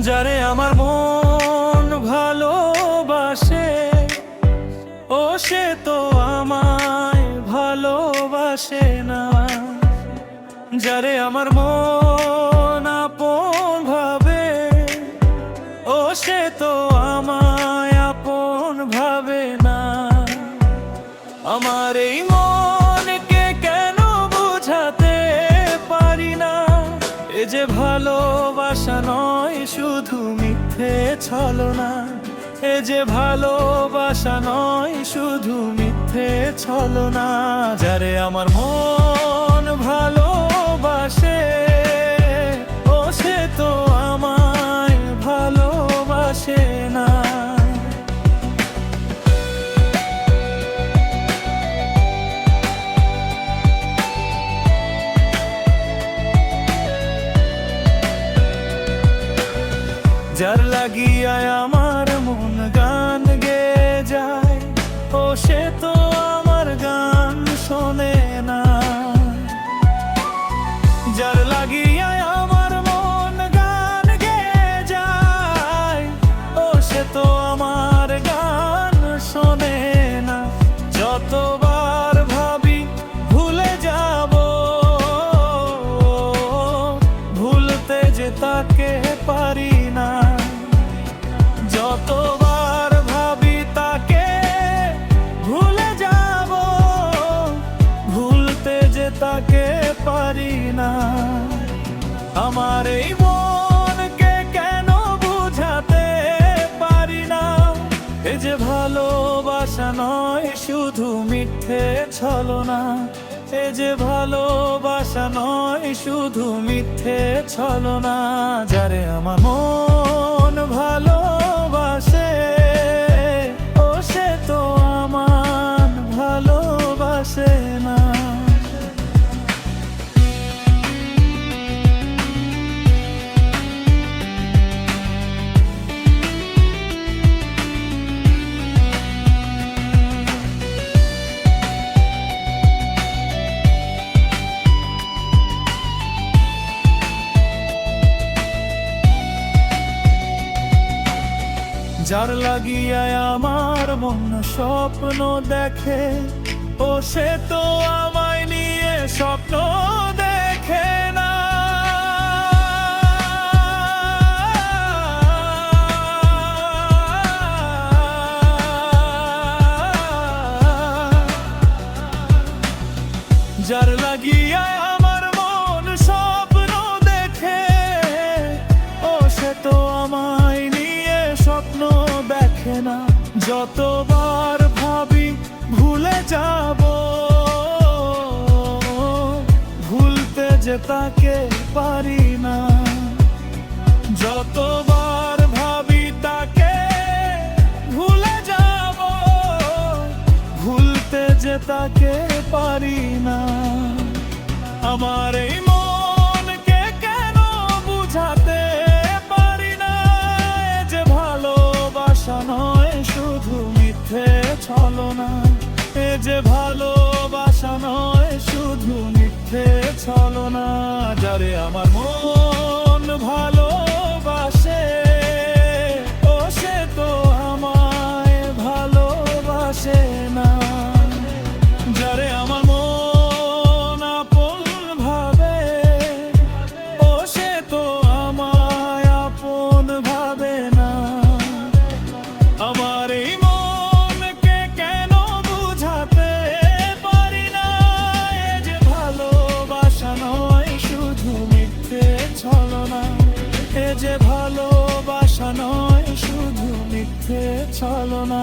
যারে আমার মন ভালোবাসে, ও সে তো আমায় ভালোবাসে না। যারে আমার মন আপন ভাবে, ও সে তো আমায় আপন ভাবে না। আমার এই মনকে কেন বোঝাতে পারি না, এ যে ভালোবাসা নয় শুধু মিথ্যে ছলনা। এ যে ভালোবাসা নয় শুধু মিথ্যে ছলনা। যারে আমার মন ভালোবাসে, ও সে তো আমায় ভালোবাসে না। যার লাগিয়ায় আমার মন গান গেয়ে যায়, ও সে তো আমার গান শোনে না। যার লাগিয়ায় আমার মন গান গেয়ে যায়, ও সে তো আমার গান শোনে না। যতবার ভাবি ভুলে যাব, ভুলতে যে তাকে পারি না। যতবার ভাবি তাকে ভুলে যাব, ভুলতে যে তাকে পারি না। আমার এই মনকে কেন বুঝাতে পারি না, এ যে ভালোবাসা নয় শুধু মিথ্যে ছলনা। এ যে ভালোবাসা নয় শুধু মিথ্যে ছলনা। যারে আমার মন ভালোবাসে, ও সে তো আমার ভালোবাসে না। যার লাগিয়ায় আমার মন স্বপ্ন দেখে, ও সে তো আমায় নিয়ে স্বপ্ন দেখে না। যার লাগিয়ায় আমার মন স্বপ্ন দেখে, ও সে তো আমায় নিয়ে স্বপ্ন দেখে না। যতবার ভাবি ভুলে যাব, ভুলতে যে তাকে পারি না। যতবার ভাবি তাকে ভুলে যাব, ভুলতে যে তাকে পারি না। আমার এই মনকে কেন বুঝাতে পারি না, এ যে ভালোবাসা নয় শুধু মিথ্যে ছলনা। এ যে ভালোবাসা নয় শুধু মিথ্যে ছলনা। যারে আমার মন ভালোবাসে, ও সে তো আমায় ভালোবাসে না। যারে আমার মন আপন ভাবে, ও সে তো আমায় আপন ভাবে না। আমার এই মনকে কেন বুঝাতে পারি না, এ যে ভালোবাসা নয় শুধু মিথ্যে ছলনা। এ যে ভালোবাসা নয় শুধু মিথ্যে ছলনা।